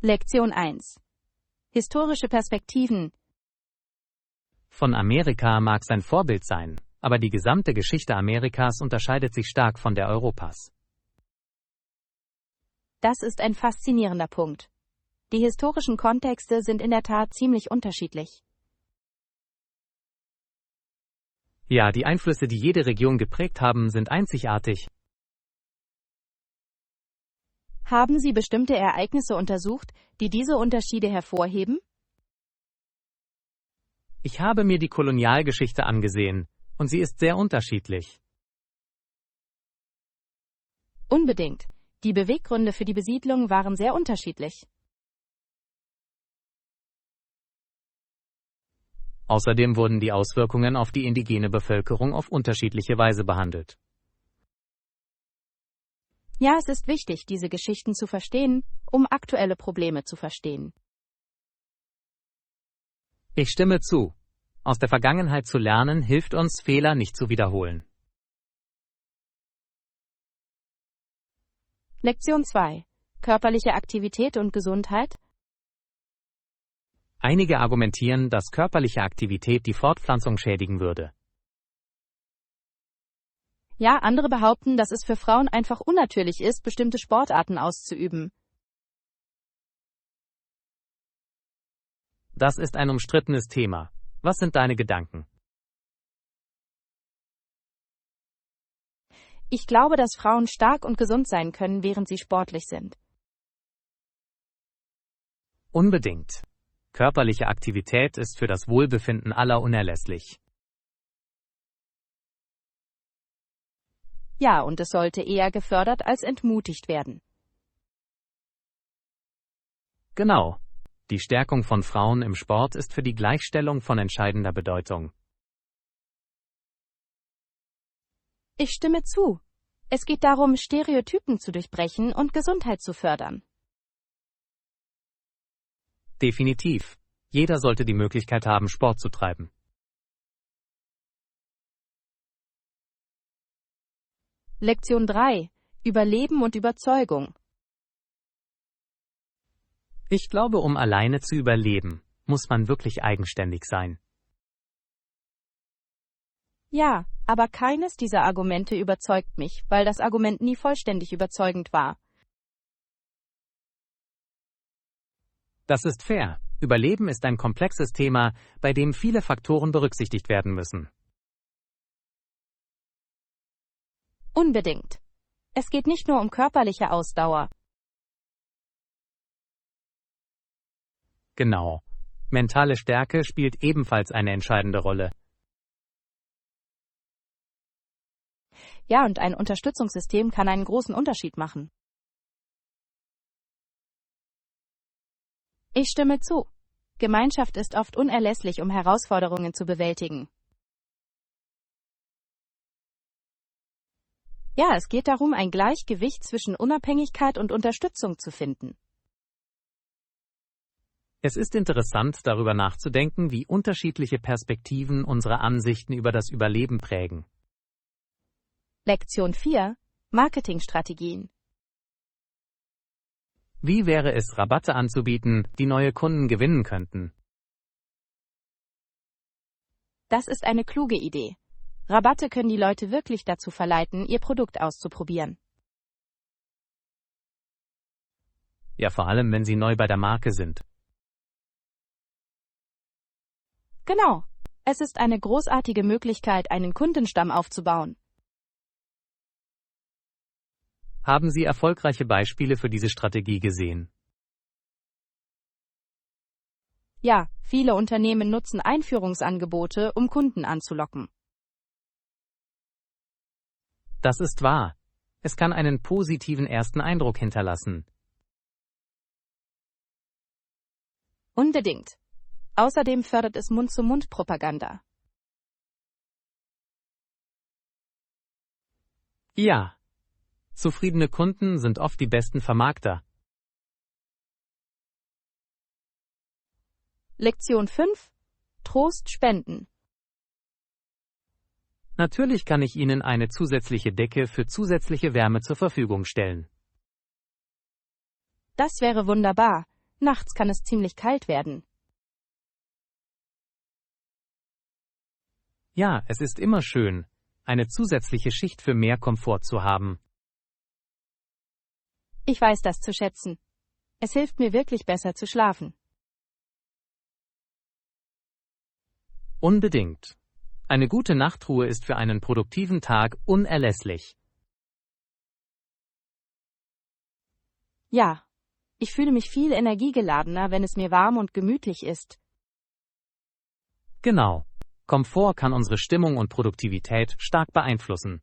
Lektion 1. Historische Perspektiven. Von Amerika mag sein Vorbild sein, aber die gesamte Geschichte Amerikas unterscheidet sich stark von der Europas. Das ist ein faszinierender Punkt. Die historischen Kontexte sind in der Tat ziemlich unterschiedlich. Ja, die Einflüsse, die jede Region geprägt haben, sind einzigartig. Haben Sie bestimmte Ereignisse untersucht, die diese Unterschiede hervorheben? Ich habe mir die Kolonialgeschichte angesehen, und sie ist sehr unterschiedlich. Unbedingt. Die Beweggründe für die Besiedlung waren sehr unterschiedlich. Außerdem wurden die Auswirkungen auf die indigene Bevölkerung auf unterschiedliche Weise behandelt. Ja, es ist wichtig, diese Geschichten zu verstehen, um aktuelle Probleme zu verstehen. Ich stimme zu. Aus der Vergangenheit zu lernen, hilft uns, Fehler nicht zu wiederholen. Lektion 2. Körperliche Aktivität und Gesundheit. Einige argumentieren, dass körperliche Aktivität die Fortpflanzung schädigen würde. Ja, andere behaupten, dass es für Frauen einfach unnatürlich ist, bestimmte Sportarten auszuüben. Das ist ein umstrittenes Thema. Was sind deine Gedanken? Ich glaube, dass Frauen stark und gesund sein können, während sie sportlich sind. Unbedingt. Körperliche Aktivität ist für das Wohlbefinden aller unerlässlich. Ja, und es sollte eher gefördert als entmutigt werden. Genau. Die Stärkung von Frauen im Sport ist für die Gleichstellung von entscheidender Bedeutung. Ich stimme zu. Es geht darum, Stereotypen zu durchbrechen und Gesundheit zu fördern. Definitiv. Jeder sollte die Möglichkeit haben, Sport zu treiben. Lektion 3. Überleben und Überzeugung. Ich glaube, um alleine zu überleben, muss man wirklich eigenständig sein. Ja, aber keines dieser Argumente überzeugt mich, weil das Argument nie vollständig überzeugend war. Das ist fair. Überleben ist ein komplexes Thema, bei dem viele Faktoren berücksichtigt werden müssen. Unbedingt. Es geht nicht nur um körperliche Ausdauer. Genau. Mentale Stärke spielt ebenfalls eine entscheidende Rolle. Ja, und ein Unterstützungssystem kann einen großen Unterschied machen. Ich stimme zu. Gemeinschaft ist oft unerlässlich, um Herausforderungen zu bewältigen. Ja, es geht darum, ein Gleichgewicht zwischen Unabhängigkeit und Unterstützung zu finden. Es ist interessant, darüber nachzudenken, wie unterschiedliche Perspektiven unsere Ansichten über das Überleben prägen. Lektion 4. Marketingstrategien. Wie wäre es, Rabatte anzubieten, die neue Kunden gewinnen könnten? Das ist eine kluge Idee. Rabatte können die Leute wirklich dazu verleiten, ihr Produkt auszuprobieren. Ja, vor allem, wenn sie neu bei der Marke sind. Genau. Es ist eine großartige Möglichkeit, einen Kundenstamm aufzubauen. Haben Sie erfolgreiche Beispiele für diese Strategie gesehen? Ja, viele Unternehmen nutzen Einführungsangebote, um Kunden anzulocken. Das ist wahr. Es kann einen positiven ersten Eindruck hinterlassen. Unbedingt. Außerdem fördert es Mund-zu-Mund-Propaganda. Ja. Zufriedene Kunden sind oft die besten Vermarkter. Lektion 5. Trost spenden. Natürlich kann ich Ihnen eine zusätzliche Decke für zusätzliche Wärme zur Verfügung stellen. Das wäre wunderbar. Nachts kann es ziemlich kalt werden. Ja, es ist immer schön, eine zusätzliche Schicht für mehr Komfort zu haben. Ich weiß das zu schätzen. Es hilft mir wirklich besser zu schlafen. Unbedingt. Eine gute Nachtruhe ist für einen produktiven Tag unerlässlich. Ja, ich fühle mich viel energiegeladener, wenn es mir warm und gemütlich ist. Genau. Komfort kann unsere Stimmung und Produktivität stark beeinflussen.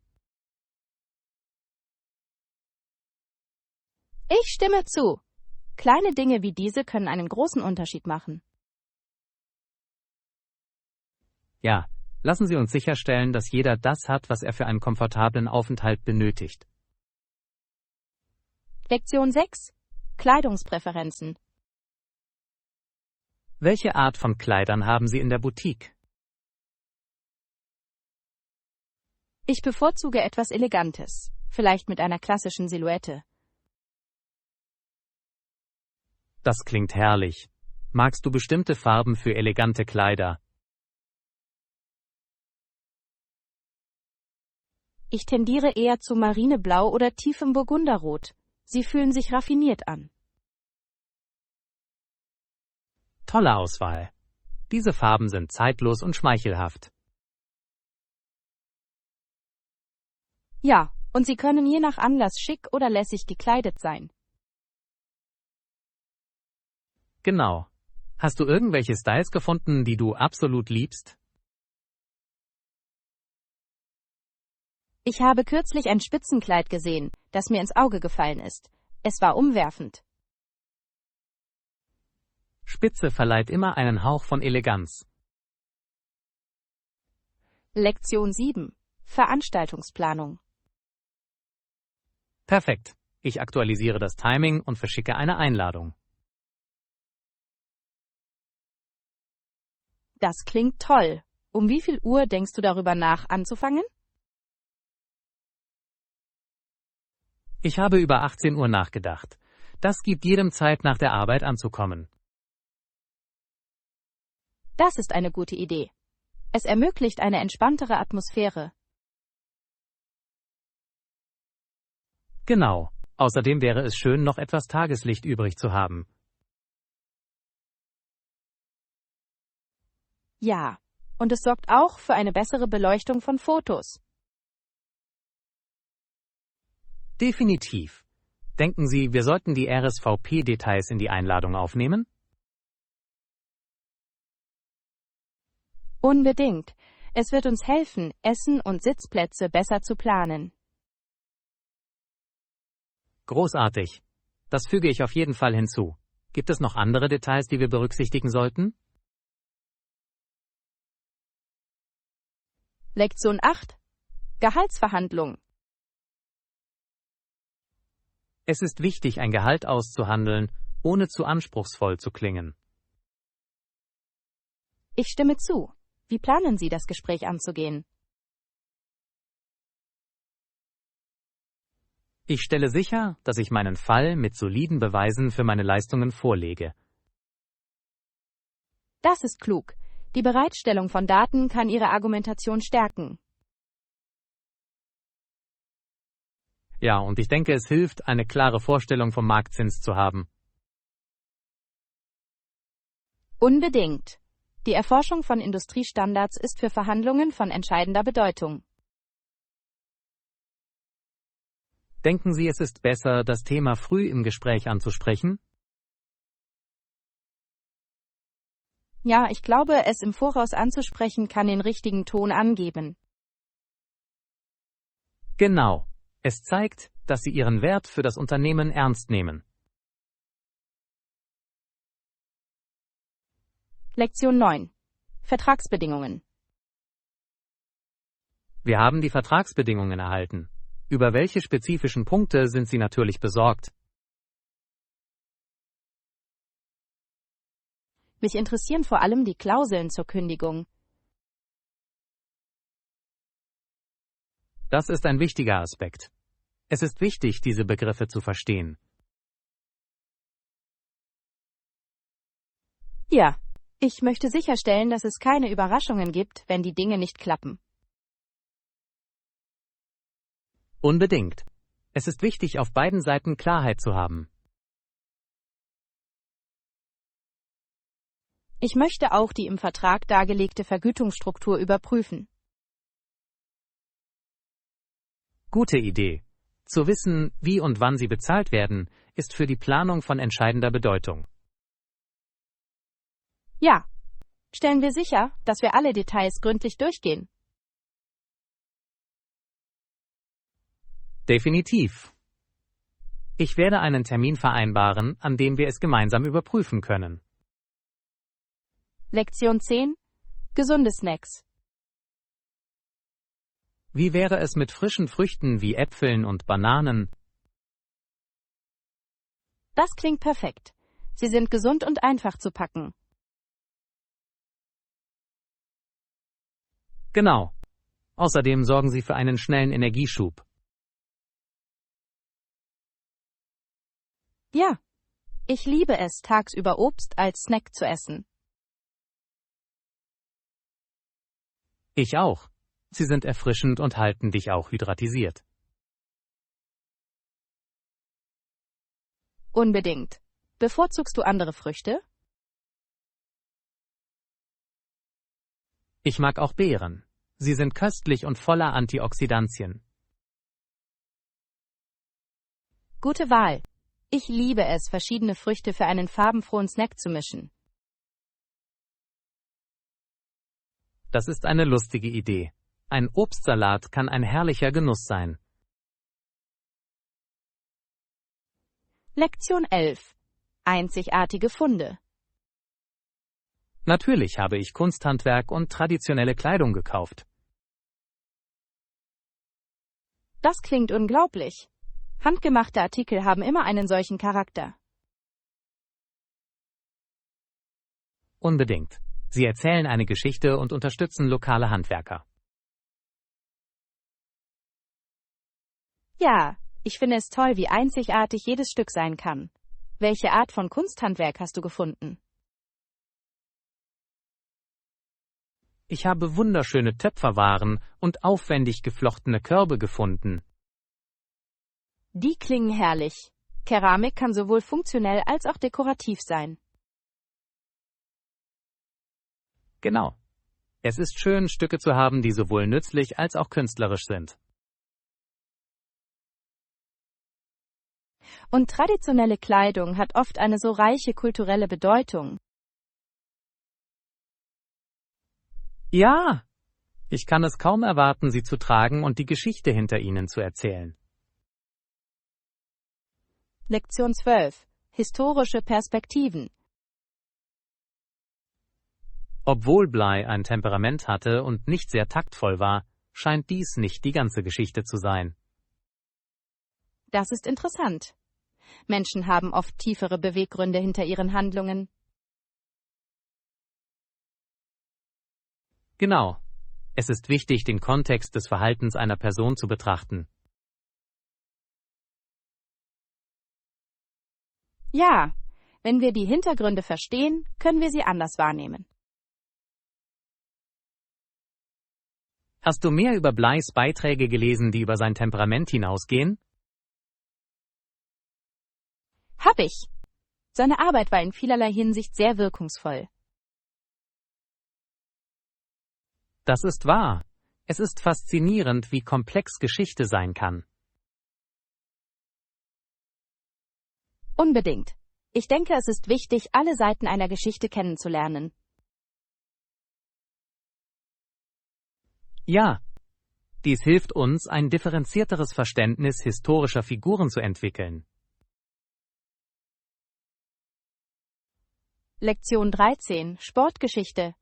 Ich stimme zu. Kleine Dinge wie diese können einen großen Unterschied machen. Ja, lassen Sie uns sicherstellen, dass jeder das hat, was er für einen komfortablen Aufenthalt benötigt. Lektion 6. Kleidungspräferenzen. Welche Art von Kleidern haben Sie in der Boutique? Ich bevorzuge etwas Elegantes, vielleicht mit einer klassischen Silhouette. Das klingt herrlich. Magst du bestimmte Farben für elegante Kleider? Ich tendiere eher zu Marineblau oder tiefem Burgunderrot. Sie fühlen sich raffiniert an. Tolle Auswahl. Diese Farben sind zeitlos und schmeichelhaft. Ja, und sie können je nach Anlass schick oder lässig gekleidet sein. Genau. Hast du irgendwelche Styles gefunden, die du absolut liebst? Ich habe kürzlich ein Spitzenkleid gesehen, das mir ins Auge gefallen ist. Es war umwerfend. Spitze verleiht immer einen Hauch von Eleganz. Lektion 7. Veranstaltungsplanung. Perfekt. Ich aktualisiere das Timing und verschicke eine Einladung. Das klingt toll. Um wie viel Uhr denkst du darüber nach, anzufangen? Ich habe über 18 Uhr nachgedacht. Das gibt jedem Zeit, nach der Arbeit anzukommen. Das ist eine gute Idee. Es ermöglicht eine entspanntere Atmosphäre. Genau. Außerdem wäre es schön, noch etwas Tageslicht übrig zu haben. Ja, und es sorgt auch für eine bessere Beleuchtung von Fotos. Definitiv. Denken Sie, wir sollten die RSVP-Details in die Einladung aufnehmen? Unbedingt. Es wird uns helfen, Essen und Sitzplätze besser zu planen. Großartig. Das füge ich auf jeden Fall hinzu. Gibt es noch andere Details, die wir berücksichtigen sollten? Lektion 8. Gehaltsverhandlung. Es ist wichtig, ein Gehalt auszuhandeln, ohne zu anspruchsvoll zu klingen. Ich stimme zu. Wie planen Sie, das Gespräch anzugehen? Ich stelle sicher, dass ich meinen Fall mit soliden Beweisen für meine Leistungen vorlege. Das ist klug. Die Bereitstellung von Daten kann Ihre Argumentation stärken. Ja, und ich denke, es hilft, eine klare Vorstellung vom Marktzins zu haben. Unbedingt. Die Erforschung von Industriestandards ist für Verhandlungen von entscheidender Bedeutung. Denken Sie, es ist besser, das Thema früh im Gespräch anzusprechen? Ja, ich glaube, es im Voraus anzusprechen kann den richtigen Ton angeben. Genau. Es zeigt, dass Sie Ihren Wert für das Unternehmen ernst nehmen. Lektion 9. Vertragsbedingungen. Wir haben die Vertragsbedingungen erhalten. Über welche spezifischen Punkte sind Sie natürlich besorgt? Mich interessieren vor allem die Klauseln zur Kündigung. Das ist ein wichtiger Aspekt. Es ist wichtig, diese Begriffe zu verstehen. Ja, ich möchte sicherstellen, dass es keine Überraschungen gibt, wenn die Dinge nicht klappen. Unbedingt. Es ist wichtig, auf beiden Seiten Klarheit zu haben. Ich möchte auch die im Vertrag dargelegte Vergütungsstruktur überprüfen. Gute Idee. Zu wissen, wie und wann sie bezahlt werden, ist für die Planung von entscheidender Bedeutung. Ja, stellen wir sicher, dass wir alle Details gründlich durchgehen. Definitiv. Ich werde einen Termin vereinbaren, an dem wir es gemeinsam überprüfen können. Lektion 10. Gesunde Snacks. Wie wäre es mit frischen Früchten wie Äpfeln und Bananen? Das klingt perfekt. Sie sind gesund und einfach zu packen. Genau. Außerdem sorgen sie für einen schnellen Energieschub. Ja, ich liebe es, tagsüber Obst als Snack zu essen. Ich auch. Sie sind erfrischend und halten dich auch hydratisiert. Unbedingt. Bevorzugst du andere Früchte? Ich mag auch Beeren. Sie sind köstlich und voller Antioxidantien. Gute Wahl. Ich liebe es, verschiedene Früchte für einen farbenfrohen Snack zu mischen. Das ist eine lustige Idee. Ein Obstsalat kann ein herrlicher Genuss sein. Lektion 11. Einzigartige Funde. Natürlich habe ich Kunsthandwerk und traditionelle Kleidung gekauft. Das klingt unglaublich. Handgemachte Artikel haben immer einen solchen Charakter. Unbedingt. Sie erzählen eine Geschichte und unterstützen lokale Handwerker. Ja, ich finde es toll, wie einzigartig jedes Stück sein kann. Welche Art von Kunsthandwerk hast du gefunden? Ich habe wunderschöne Töpferwaren und aufwendig geflochtene Körbe gefunden. Die klingen herrlich. Keramik kann sowohl funktionell als auch dekorativ sein. Genau. Es ist schön, Stücke zu haben, die sowohl nützlich als auch künstlerisch sind. Und traditionelle Kleidung hat oft eine so reiche kulturelle Bedeutung. Ja! Ich kann es kaum erwarten, sie zu tragen und die Geschichte hinter ihnen zu erzählen. Lektion 12. Historische Perspektiven. Obwohl Bly ein Temperament hatte und nicht sehr taktvoll war, scheint dies nicht die ganze Geschichte zu sein. Das ist interessant. Menschen haben oft tiefere Beweggründe hinter ihren Handlungen. Genau. Es ist wichtig, den Kontext des Verhaltens einer Person zu betrachten. Ja, wenn wir die Hintergründe verstehen, können wir sie anders wahrnehmen. Hast du mehr über Blys Beiträge gelesen, die über sein Temperament hinausgehen? Hab ich. Seine Arbeit war in vielerlei Hinsicht sehr wirkungsvoll. Das ist wahr. Es ist faszinierend, wie komplex Geschichte sein kann. Unbedingt. Ich denke, es ist wichtig, alle Seiten einer Geschichte kennenzulernen. Ja. Dies hilft uns, ein differenzierteres Verständnis historischer Figuren zu entwickeln. Lektion 13. Sportgeschichte.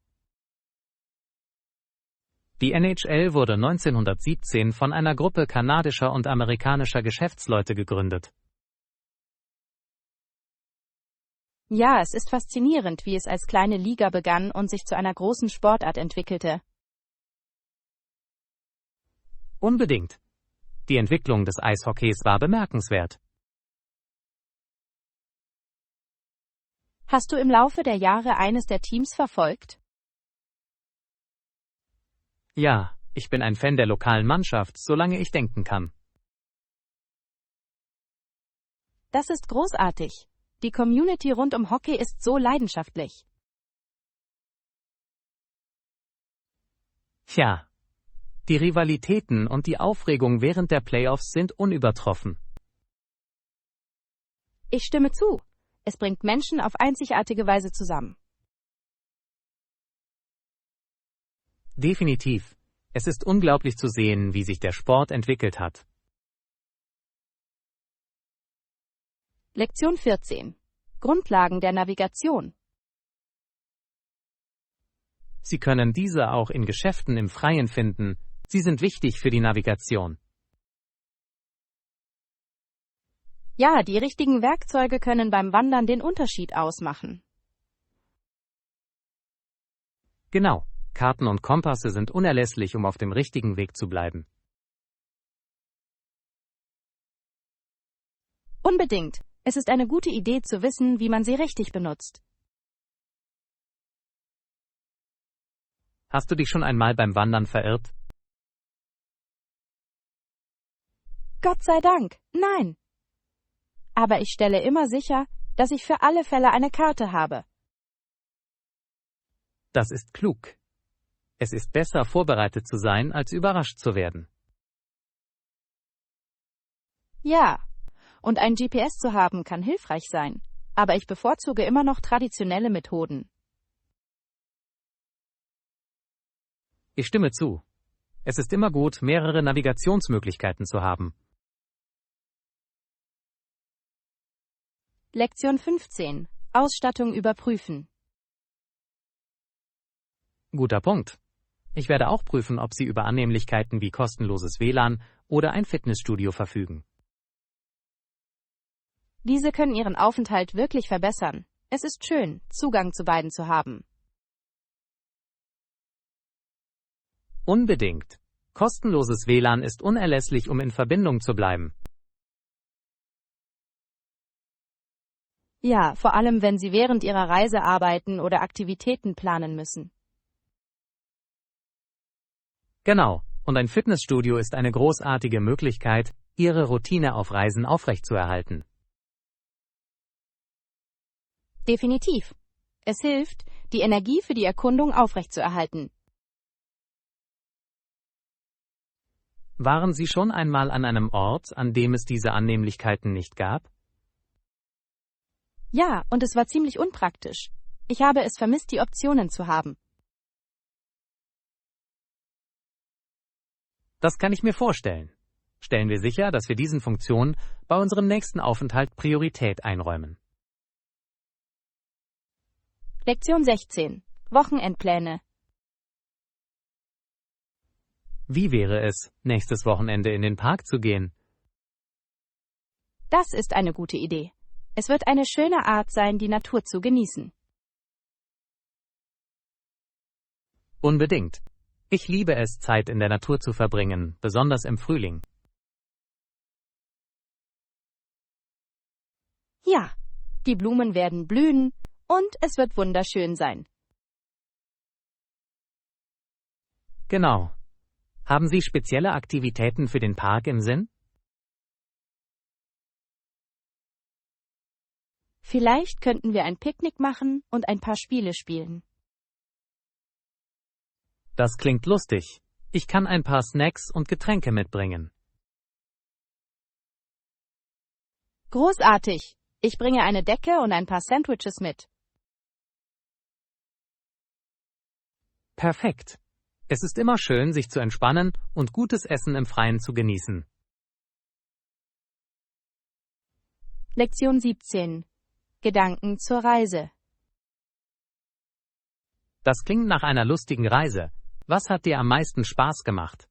Die NHL wurde 1917 von einer Gruppe kanadischer und amerikanischer Geschäftsleute gegründet. Ja, es ist faszinierend, wie es als kleine Liga begann und sich zu einer großen Sportart entwickelte. Unbedingt. Die Entwicklung des Eishockeys war bemerkenswert. Hast du im Laufe der Jahre eines der Teams verfolgt? Ja, ich bin ein Fan der lokalen Mannschaft, solange ich denken kann. Das ist großartig. Die Community rund um Hockey ist so leidenschaftlich. Tja, die Rivalitäten und die Aufregung während der Playoffs sind unübertroffen. Ich stimme zu. Es bringt Menschen auf einzigartige Weise zusammen. Definitiv. Es ist unglaublich zu sehen, wie sich der Sport entwickelt hat. Lektion 14. Grundlagen der Navigation. Sie können diese auch in Geschäften im Freien finden. Sie sind wichtig für die Navigation. Ja, die richtigen Werkzeuge können beim Wandern den Unterschied ausmachen. Genau, Karten und Kompasse sind unerlässlich, um auf dem richtigen Weg zu bleiben. Unbedingt. Es ist eine gute Idee zu wissen, wie man sie richtig benutzt. Hast du dich schon einmal beim Wandern verirrt? Gott sei Dank, nein. Aber ich stelle immer sicher, dass ich für alle Fälle eine Karte habe. Das ist klug. Es ist besser, vorbereitet zu sein, als überrascht zu werden. Ja, und ein GPS zu haben kann hilfreich sein, aber ich bevorzuge immer noch traditionelle Methoden. Ich stimme zu. Es ist immer gut, mehrere Navigationsmöglichkeiten zu haben. Lektion 15. Ausstattung überprüfen. Guter Punkt. Ich werde auch prüfen, ob Sie über Annehmlichkeiten wie kostenloses WLAN oder ein Fitnessstudio verfügen. Diese können Ihren Aufenthalt wirklich verbessern. Es ist schön, Zugang zu beiden zu haben. Unbedingt. Kostenloses WLAN ist unerlässlich, um in Verbindung zu bleiben. Ja, vor allem wenn Sie während Ihrer Reise arbeiten oder Aktivitäten planen müssen. Genau, und ein Fitnessstudio ist eine großartige Möglichkeit, Ihre Routine auf Reisen aufrechtzuerhalten. Definitiv. Es hilft, die Energie für die Erkundung aufrechtzuerhalten. Waren Sie schon einmal an einem Ort, an dem es diese Annehmlichkeiten nicht gab? Ja, und es war ziemlich unpraktisch. Ich habe es vermisst, die Optionen zu haben. Das kann ich mir vorstellen. Stellen wir sicher, dass wir diesen Funktionen bei unserem nächsten Aufenthalt Priorität einräumen. Lektion 16. Wochenendpläne. Wie wäre es, nächstes Wochenende in den Park zu gehen? Das ist eine gute Idee. Es wird eine schöne Art sein, die Natur zu genießen. Unbedingt. Ich liebe es, Zeit in der Natur zu verbringen, besonders im Frühling. Ja, die Blumen werden blühen und es wird wunderschön sein. Genau. Haben Sie spezielle Aktivitäten für den Park im Sinn? Vielleicht könnten wir ein Picknick machen und ein paar Spiele spielen. Das klingt lustig. Ich kann ein paar Snacks und Getränke mitbringen. Großartig! Ich bringe eine Decke und ein paar Sandwiches mit. Perfekt. Es ist immer schön, sich zu entspannen und gutes Essen im Freien zu genießen. Lektion 17. Gedanken zur Reise. Das klingt nach einer lustigen Reise. Was hat dir am meisten Spaß gemacht?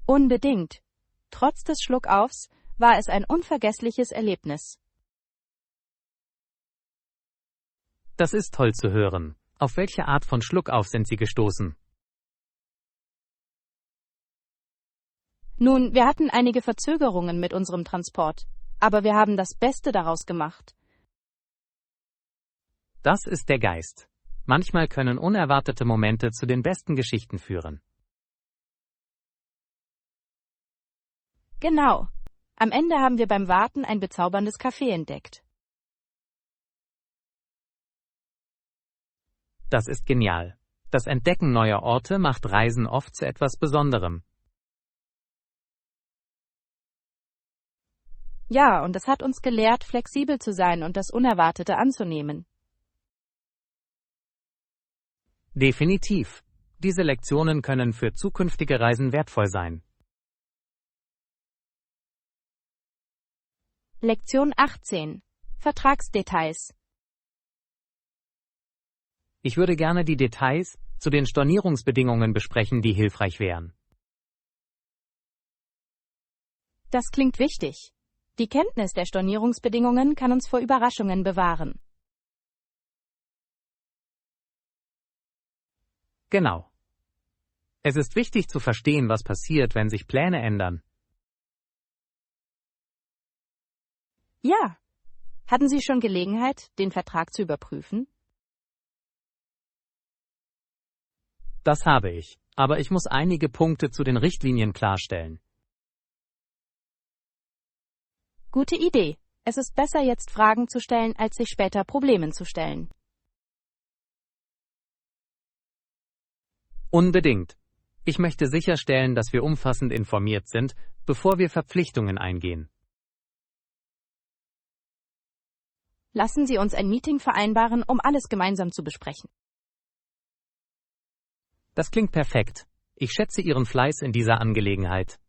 Unbedingt. Trotz des Schluckaufs war es ein unvergessliches Erlebnis. Das ist toll zu hören. Auf welche Art von Schluckauf sind Sie gestoßen? Nun, wir hatten einige Verzögerungen mit unserem Transport, aber wir haben das Beste daraus gemacht. Das ist der Geist. Manchmal können unerwartete Momente zu den besten Geschichten führen. Genau. Am Ende haben wir beim Warten ein bezauberndes Café entdeckt. Das ist genial. Das Entdecken neuer Orte macht Reisen oft zu etwas Besonderem. Ja, und es hat uns gelehrt, flexibel zu sein und das Unerwartete anzunehmen. Definitiv. Diese Lektionen können für zukünftige Reisen wertvoll sein. Lektion 18. Vertragsdetails. Ich würde gerne die Details zu den Stornierungsbedingungen besprechen, die hilfreich wären. Das klingt wichtig. Die Kenntnis der Stornierungsbedingungen kann uns vor Überraschungen bewahren. Genau. Es ist wichtig zu verstehen, was passiert, wenn sich Pläne ändern. Ja. Hatten Sie schon Gelegenheit, den Vertrag zu überprüfen? Das habe ich, aber ich muss einige Punkte zu den Richtlinien klarstellen. Gute Idee. Es ist besser, jetzt Fragen zu stellen, als sich später Problemen zu stellen. Unbedingt. Ich möchte sicherstellen, dass wir umfassend informiert sind, bevor wir Verpflichtungen eingehen. Lassen Sie uns ein Meeting vereinbaren, um alles gemeinsam zu besprechen. Das klingt perfekt. Ich schätze Ihren Fleiß in dieser Angelegenheit.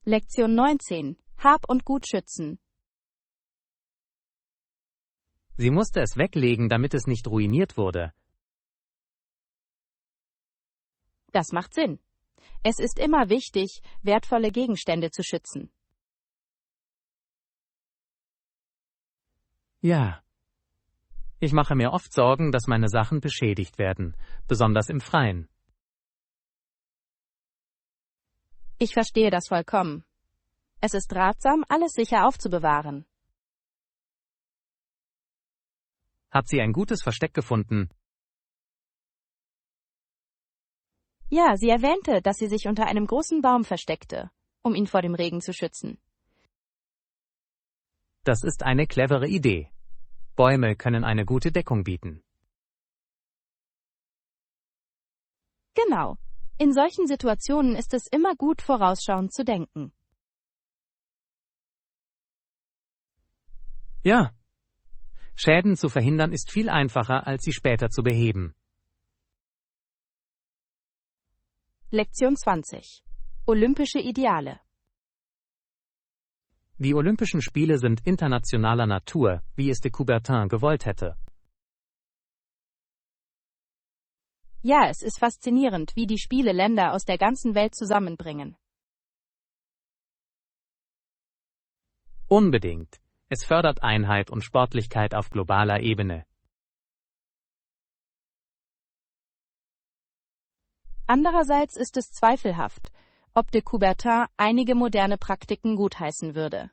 Lektion 19. Hab und Gut schützen. Sie musste es weglegen, damit es nicht ruiniert wurde. Das macht Sinn. Es ist immer wichtig, wertvolle Gegenstände zu schützen. Ja. Ich mache mir oft Sorgen, dass meine Sachen beschädigt werden, besonders im Freien. Ich verstehe das vollkommen. Es ist ratsam, alles sicher aufzubewahren. Hat sie ein gutes Versteck gefunden? Ja, sie erwähnte, dass sie sich unter einem großen Baum versteckte, um ihn vor dem Regen zu schützen. Das ist eine clevere Idee. Bäume können eine gute Deckung bieten. Genau. In solchen Situationen ist es immer gut, vorausschauend zu denken. Ja. Schäden zu verhindern ist viel einfacher, als sie später zu beheben. Lektion 20. Olympische Ideale. Die Olympischen Spiele sind internationaler Natur, wie es de Coubertin gewollt hätte. Ja, es ist faszinierend, wie die Spiele Länder aus der ganzen Welt zusammenbringen. Unbedingt. Es fördert Einheit und Sportlichkeit auf globaler Ebene. Andererseits ist es zweifelhaft, ob de Coubertin einige moderne Praktiken gutheißen würde.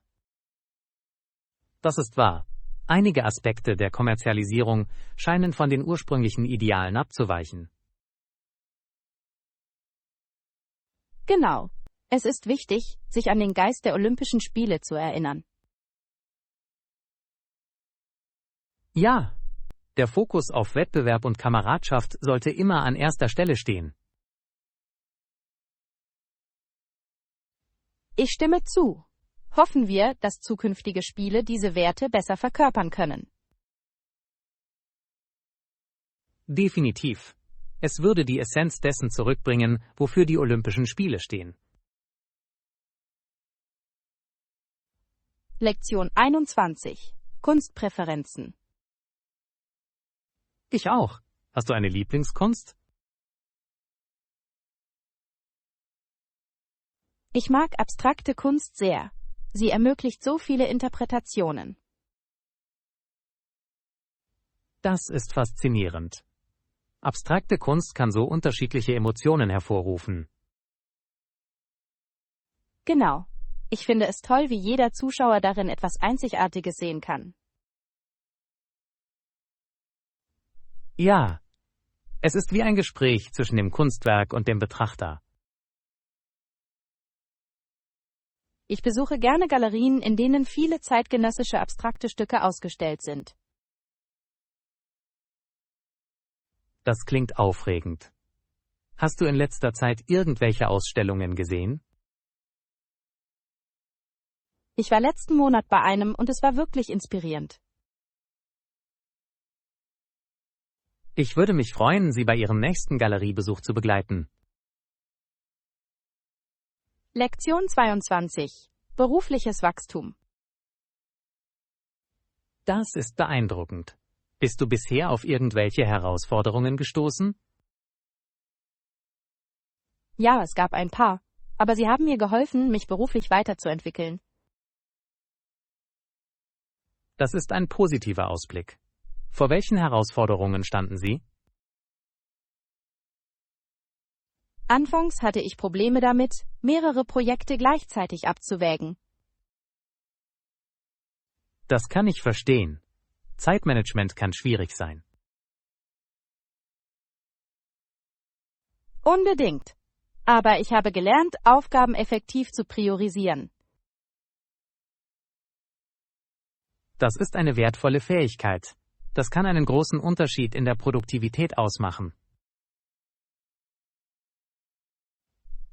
Das ist wahr. Einige Aspekte der Kommerzialisierung scheinen von den ursprünglichen Idealen abzuweichen. Genau. Es ist wichtig, sich an den Geist der Olympischen Spiele zu erinnern. Ja. Der Fokus auf Wettbewerb und Kameradschaft sollte immer an erster Stelle stehen. Ich stimme zu. Hoffen wir, dass zukünftige Spiele diese Werte besser verkörpern können. Definitiv. Es würde die Essenz dessen zurückbringen, wofür die Olympischen Spiele stehen. Lektion 21. Kunstpräferenzen. Ich auch. Hast du eine Lieblingskunst? Ich mag abstrakte Kunst sehr. Sie ermöglicht so viele Interpretationen. Das ist faszinierend. Abstrakte Kunst kann so unterschiedliche Emotionen hervorrufen. Genau. Ich finde es toll, wie jeder Zuschauer darin etwas Einzigartiges sehen kann. Ja, es ist wie ein Gespräch zwischen dem Kunstwerk und dem Betrachter. Ich besuche gerne Galerien, in denen viele zeitgenössische abstrakte Stücke ausgestellt sind. Das klingt aufregend. Hast du in letzter Zeit irgendwelche Ausstellungen gesehen? Ich war letzten Monat bei einem und es war wirklich inspirierend. Ich würde mich freuen, Sie bei Ihrem nächsten Galeriebesuch zu begleiten. Lektion 22. Berufliches Wachstum. Das ist beeindruckend. Bist du bisher auf irgendwelche Herausforderungen gestoßen? Ja, es gab ein paar, aber sie haben mir geholfen, mich beruflich weiterzuentwickeln. Das ist ein positiver Ausblick. Vor welchen Herausforderungen standen Sie? Anfangs hatte ich Probleme damit, mehrere Projekte gleichzeitig abzuwägen. Das kann ich verstehen. Zeitmanagement kann schwierig sein. Unbedingt. Aber ich habe gelernt, Aufgaben effektiv zu priorisieren. Das ist eine wertvolle Fähigkeit. Das kann einen großen Unterschied in der Produktivität ausmachen.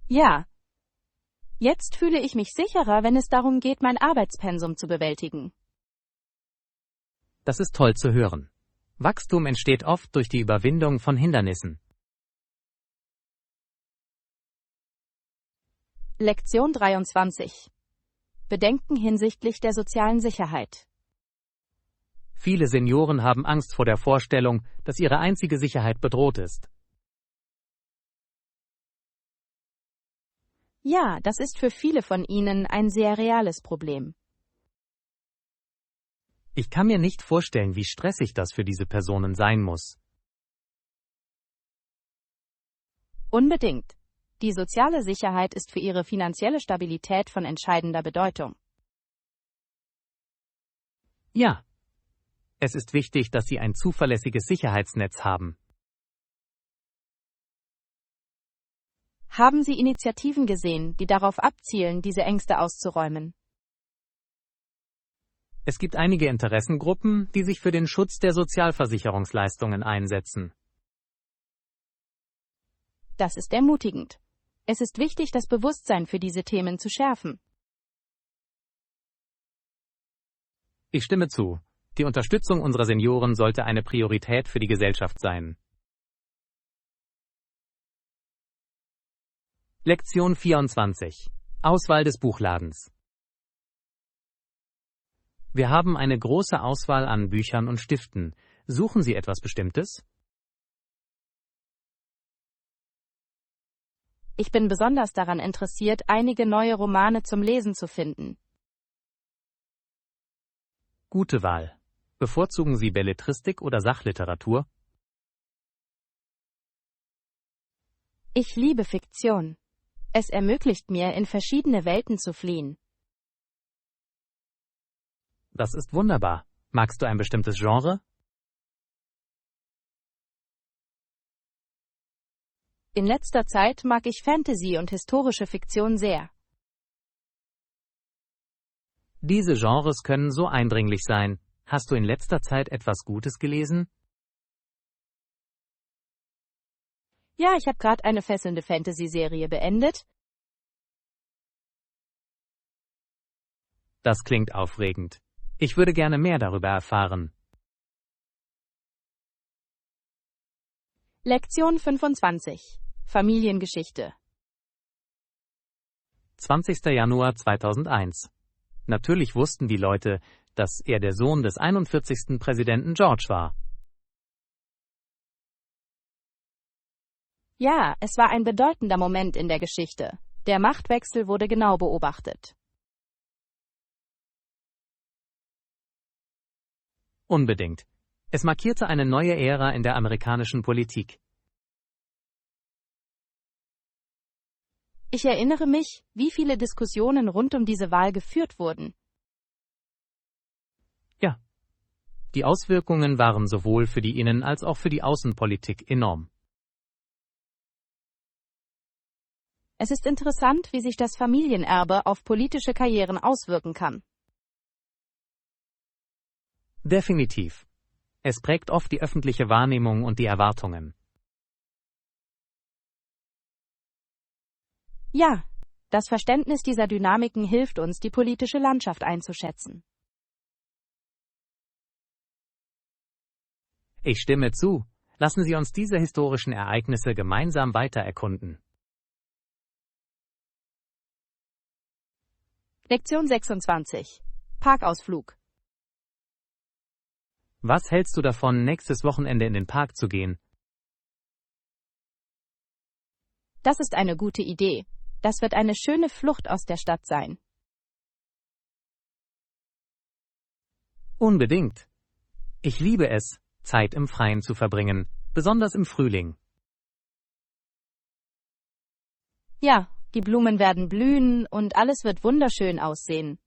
Ja. Jetzt fühle ich mich sicherer, wenn es darum geht, mein Arbeitspensum zu bewältigen. Das ist toll zu hören. Wachstum entsteht oft durch die Überwindung von Hindernissen. Lektion 23. Bedenken hinsichtlich der sozialen Sicherheit. Viele Senioren haben Angst vor der Vorstellung, dass ihre einzige Sicherheit bedroht ist. Ja, das ist für viele von ihnen ein sehr reales Problem. Ich kann mir nicht vorstellen, wie stressig das für diese Personen sein muss. Unbedingt. Die soziale Sicherheit ist für ihre finanzielle Stabilität von entscheidender Bedeutung. Ja. Es ist wichtig, dass sie ein zuverlässiges Sicherheitsnetz haben. Haben Sie Initiativen gesehen, die darauf abzielen, diese Ängste auszuräumen? Es gibt einige Interessengruppen, die sich für den Schutz der Sozialversicherungsleistungen einsetzen. Das ist ermutigend. Es ist wichtig, das Bewusstsein für diese Themen zu schärfen. Ich stimme zu. Die Unterstützung unserer Senioren sollte eine Priorität für die Gesellschaft sein. Lektion 24. Auswahl des Buchladens. Wir haben eine große Auswahl an Büchern und Stiften. Suchen Sie etwas Bestimmtes? Ich bin besonders daran interessiert, einige neue Romane zum Lesen zu finden. Gute Wahl. Bevorzugen Sie Belletristik oder Sachliteratur? Ich liebe Fiktion. Es ermöglicht mir, in verschiedene Welten zu fliehen. Das ist wunderbar. Magst du ein bestimmtes Genre? In letzter Zeit mag ich Fantasy und historische Fiktion sehr. Diese Genres können so eindringlich sein. Hast du in letzter Zeit etwas Gutes gelesen? Ja, ich habe gerade eine fesselnde Fantasy-Serie beendet. Das klingt aufregend. Ich würde gerne mehr darüber erfahren. Lektion 25. Familiengeschichte. 20. Januar 2001. Natürlich wussten die Leute, dass er der Sohn des 41. Präsidenten George war. Ja, es war ein bedeutender Moment in der Geschichte. Der Machtwechsel wurde genau beobachtet. Unbedingt. Es markierte eine neue Ära in der amerikanischen Politik. Ich erinnere mich, wie viele Diskussionen rund um diese Wahl geführt wurden. Ja. Die Auswirkungen waren sowohl für die Innen- als auch für die Außenpolitik enorm. Es ist interessant, wie sich das Familienerbe auf politische Karrieren auswirken kann. Definitiv. Es prägt oft die öffentliche Wahrnehmung und die Erwartungen. Ja, das Verständnis dieser Dynamiken hilft uns, die politische Landschaft einzuschätzen. Ich stimme zu. Lassen Sie uns diese historischen Ereignisse gemeinsam weiter erkunden. Lektion 26. Parkausflug. Was hältst du davon, nächstes Wochenende in den Park zu gehen? Das ist eine gute Idee. Das wird eine schöne Flucht aus der Stadt sein. Unbedingt. Ich liebe es, Zeit im Freien zu verbringen, besonders im Frühling. Ja, die Blumen werden blühen und alles wird wunderschön aussehen.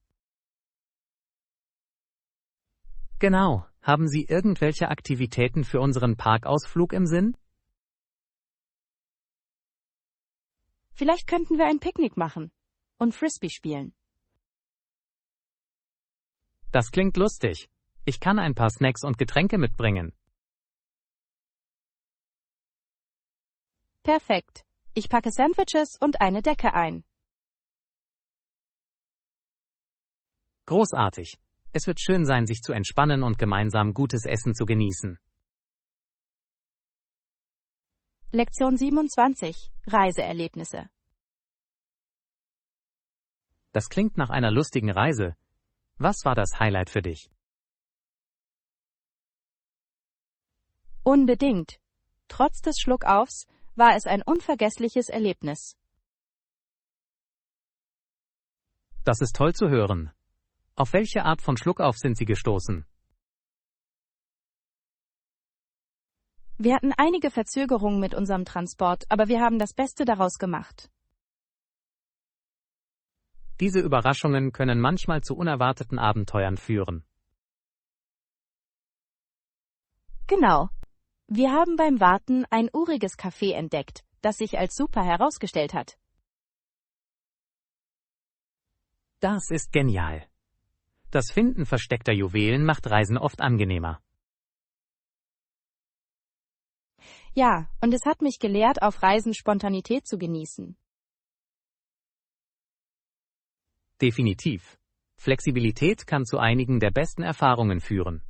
Genau. Haben Sie irgendwelche Aktivitäten für unseren Parkausflug im Sinn? Vielleicht könnten wir ein Picknick machen und Frisbee spielen. Das klingt lustig. Ich kann ein paar Snacks und Getränke mitbringen. Perfekt. Ich packe Sandwiches und eine Decke ein. Großartig. Es wird schön sein, sich zu entspannen und gemeinsam gutes Essen zu genießen. Lektion 27. Reiseerlebnisse. Das klingt nach einer lustigen Reise. Was war das Highlight für dich? Unbedingt. Trotz des Schluckaufs war es ein unvergessliches Erlebnis. Das ist toll zu hören. Auf welche Art von Schluckauf sind Sie gestoßen? Wir hatten einige Verzögerungen mit unserem Transport, aber wir haben das Beste daraus gemacht. Diese Überraschungen können manchmal zu unerwarteten Abenteuern führen. Genau. Wir haben beim Warten ein uriges Café entdeckt, das sich als super herausgestellt hat. Das ist genial. Das Finden versteckter Juwelen macht Reisen oft angenehmer. Ja, und es hat mich gelehrt, auf Reisen Spontanität zu genießen. Definitiv. Flexibilität kann zu einigen der besten Erfahrungen führen.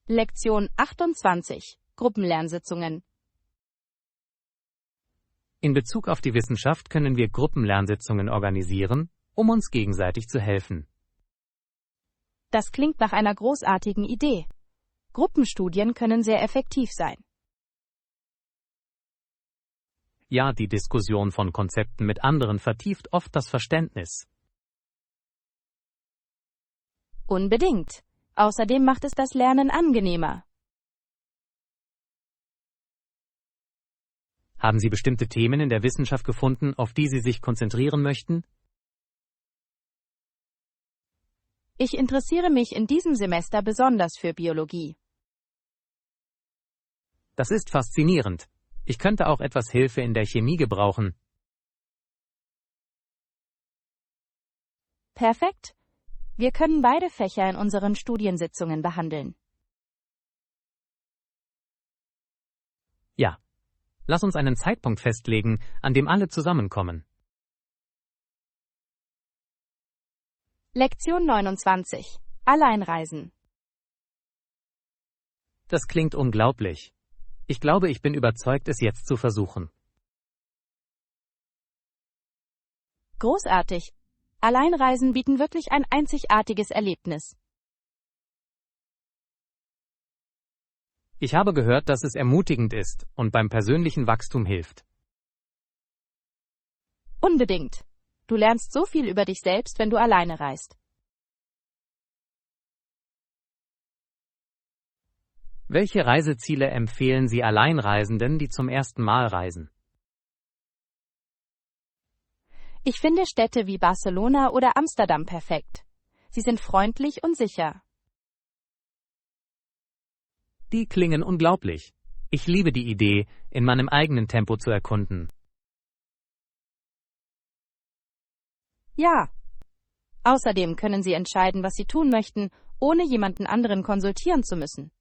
Lektion 28. Gruppenlernsitzungen. In Bezug auf die Wissenschaft können wir Gruppenlernsitzungen organisieren, um uns gegenseitig zu helfen. Das klingt nach einer großartigen Idee. Gruppenstudien können sehr effektiv sein. Ja, die Diskussion von Konzepten mit anderen vertieft oft das Verständnis. Unbedingt. Außerdem macht es das Lernen angenehmer. Haben Sie bestimmte Themen in der Wissenschaft gefunden, auf die Sie sich konzentrieren möchten? Ich interessiere mich in diesem Semester besonders für Biologie. Das ist faszinierend. Ich könnte auch etwas Hilfe in der Chemie gebrauchen. Perfekt. Wir können beide Fächer in unseren Studiensitzungen behandeln. Ja. Lass uns einen Zeitpunkt festlegen, an dem alle zusammenkommen. Lektion 29. Alleinreisen. Das klingt unglaublich. Ich glaube, ich bin überzeugt, es jetzt zu versuchen. Großartig. Alleinreisen bieten wirklich ein einzigartiges Erlebnis. Ich habe gehört, dass es ermutigend ist und beim persönlichen Wachstum hilft. Unbedingt. Du lernst so viel über dich selbst, wenn du alleine reist. Welche Reiseziele empfehlen Sie Alleinreisenden, die zum ersten Mal reisen? Ich finde Städte wie Barcelona oder Amsterdam perfekt. Sie sind freundlich und sicher. Die klingen unglaublich. Ich liebe die Idee, in meinem eigenen Tempo zu erkunden. Ja. Außerdem können Sie entscheiden, was Sie tun möchten, ohne jemanden anderen konsultieren zu müssen.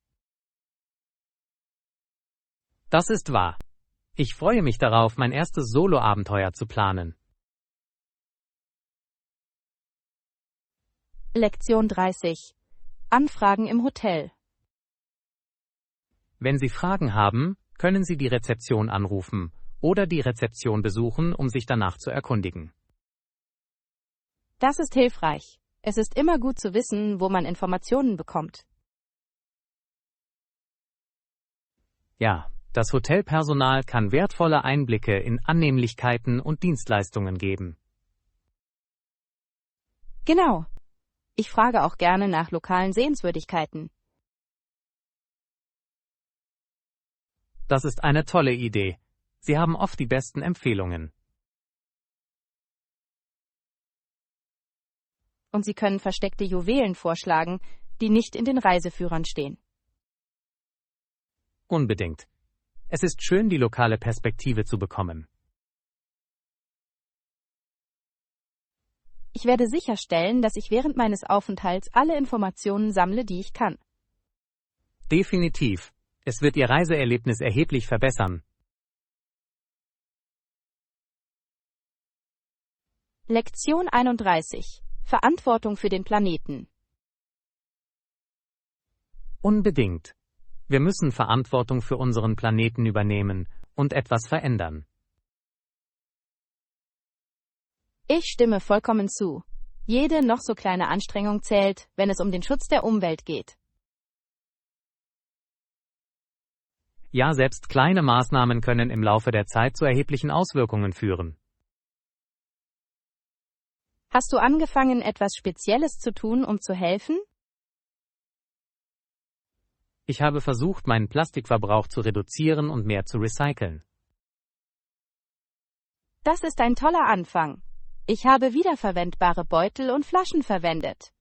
Das ist wahr. Ich freue mich darauf, mein erstes Solo-Abenteuer zu planen. Lektion 30. Anfragen im Hotel. Wenn Sie Fragen haben, können Sie die Rezeption anrufen oder die Rezeption besuchen, um sich danach zu erkundigen. Das ist hilfreich. Es ist immer gut zu wissen, wo man Informationen bekommt. Ja, das Hotelpersonal kann wertvolle Einblicke in Annehmlichkeiten und Dienstleistungen geben. Genau. Ich frage auch gerne nach lokalen Sehenswürdigkeiten. Das ist eine tolle Idee. Sie haben oft die besten Empfehlungen. Und Sie können versteckte Juwelen vorschlagen, die nicht in den Reiseführern stehen. Unbedingt. Es ist schön, die lokale Perspektive zu bekommen. Ich werde sicherstellen, dass ich während meines Aufenthalts alle Informationen sammle, die ich kann. Definitiv. Es wird Ihr Reiseerlebnis erheblich verbessern. Lektion 31. Verantwortung für den Planeten. Unbedingt. Wir müssen Verantwortung für unseren Planeten übernehmen und etwas verändern. Ich stimme vollkommen zu. Jede noch so kleine Anstrengung zählt, wenn es um den Schutz der Umwelt geht. Ja, selbst kleine Maßnahmen können im Laufe der Zeit zu erheblichen Auswirkungen führen. Hast du angefangen, etwas Spezielles zu tun, um zu helfen? Ich habe versucht, meinen Plastikverbrauch zu reduzieren und mehr zu recyceln. Das ist ein toller Anfang. Ich habe wiederverwendbare Beutel und Flaschen verwendet.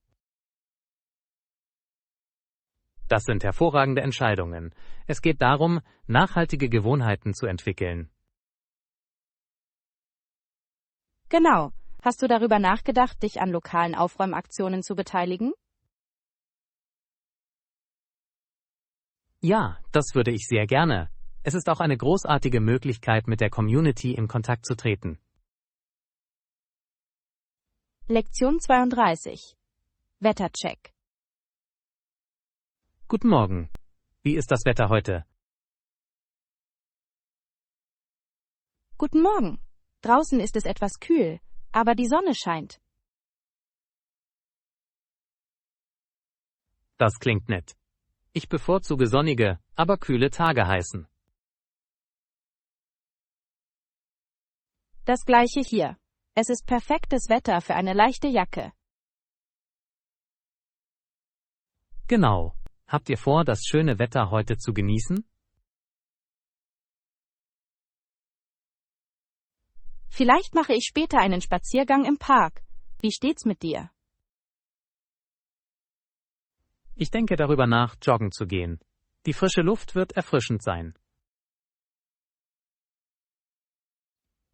Das sind hervorragende Entscheidungen. Es geht darum, nachhaltige Gewohnheiten zu entwickeln. Genau. Hast du darüber nachgedacht, dich an lokalen Aufräumaktionen zu beteiligen? Ja, das würde ich sehr gerne. Es ist auch eine großartige Möglichkeit, mit der Community in Kontakt zu treten. Lektion 32. Wettercheck. Guten Morgen. Wie ist das Wetter heute? Guten Morgen. Draußen ist es etwas kühl, aber die Sonne scheint. Das klingt nett. Ich bevorzuge sonnige, aber kühle Tage heißen. Das gleiche hier. Es ist perfektes Wetter für eine leichte Jacke. Genau. Habt ihr vor, das schöne Wetter heute zu genießen? Vielleicht mache ich später einen Spaziergang im Park. Wie steht's mit dir? Ich denke darüber nach, joggen zu gehen. Die frische Luft wird erfrischend sein.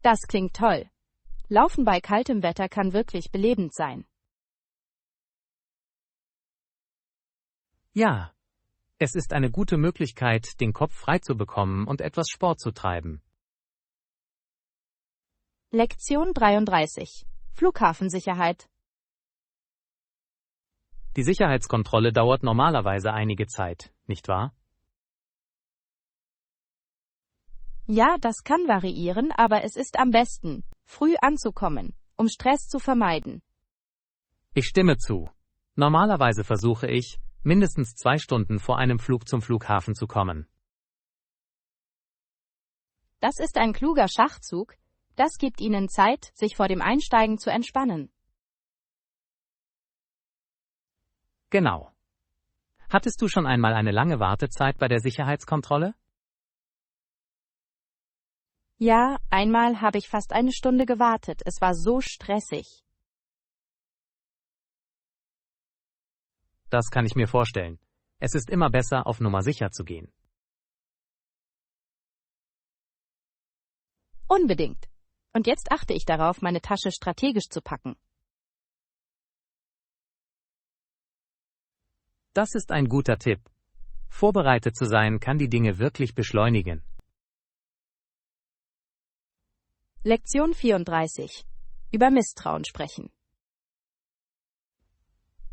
Das klingt toll. Laufen bei kaltem Wetter kann wirklich belebend sein. Ja, es ist eine gute Möglichkeit, den Kopf frei zu bekommen und etwas Sport zu treiben. Lektion 33. Flughafensicherheit. Die Sicherheitskontrolle dauert normalerweise einige Zeit, nicht wahr? Ja, das kann variieren, aber es ist am besten, früh anzukommen, um Stress zu vermeiden. Ich stimme zu. Normalerweise versuche ich, mindestens 2 Stunden vor einem Flug zum Flughafen zu kommen. Das ist ein kluger Schachzug. Das gibt Ihnen Zeit, sich vor dem Einsteigen zu entspannen. Genau. Hattest du schon einmal eine lange Wartezeit bei der Sicherheitskontrolle? Ja, einmal habe ich fast eine Stunde gewartet. Es war so stressig. Das kann ich mir vorstellen. Es ist immer besser, auf Nummer sicher zu gehen. Unbedingt. Und jetzt achte ich darauf, meine Tasche strategisch zu packen. Das ist ein guter Tipp. Vorbereitet zu sein kann die Dinge wirklich beschleunigen. Lektion 34. Über Misstrauen sprechen.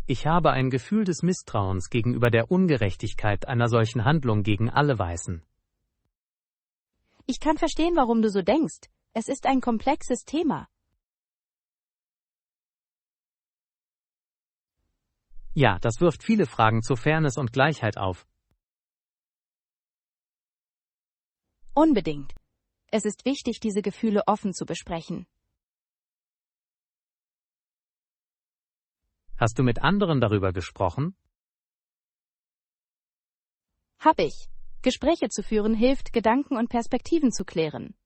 Ich habe ein Gefühl des Misstrauens gegenüber der Ungerechtigkeit einer solchen Handlung gegen alle Weißen. Ich kann verstehen, warum du so denkst. Es ist ein komplexes Thema. Ja, das wirft viele Fragen zur Fairness und Gleichheit auf. Unbedingt. Es ist wichtig, diese Gefühle offen zu besprechen. Hast du mit anderen darüber gesprochen? Hab ich. Gespräche zu führen hilft, Gedanken und Perspektiven zu klären.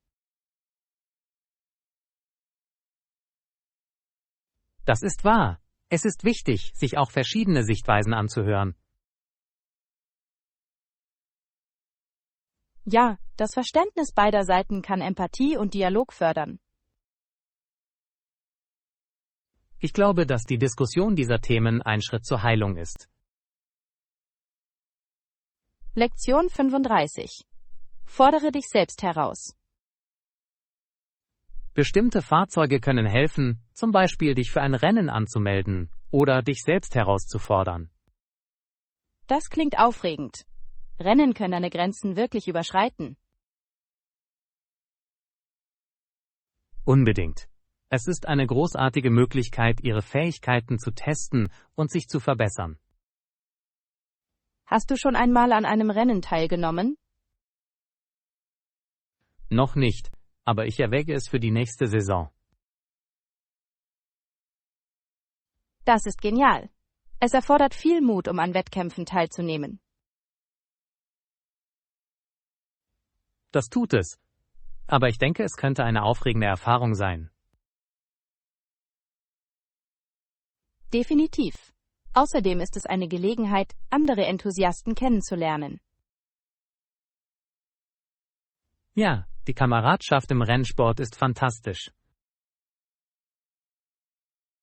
Das ist wahr. Es ist wichtig, sich auch verschiedene Sichtweisen anzuhören. Ja, das Verständnis beider Seiten kann Empathie und Dialog fördern. Ich glaube, dass die Diskussion dieser Themen ein Schritt zur Heilung ist. Lektion 35. Fordere dich selbst heraus. Bestimmte Fahrzeuge können helfen, zum Beispiel dich für ein Rennen anzumelden oder dich selbst herauszufordern. Das klingt aufregend. Rennen können deine Grenzen wirklich überschreiten. Unbedingt. Es ist eine großartige Möglichkeit, ihre Fähigkeiten zu testen und sich zu verbessern. Hast du schon einmal an einem Rennen teilgenommen? Noch nicht, aber ich erwäge es für die nächste Saison. Das ist genial. Es erfordert viel Mut, um an Wettkämpfen teilzunehmen. Das tut es. Aber ich denke, es könnte eine aufregende Erfahrung sein. Definitiv. Außerdem ist es eine Gelegenheit, andere Enthusiasten kennenzulernen. Ja, die Kameradschaft im Rennsport ist fantastisch.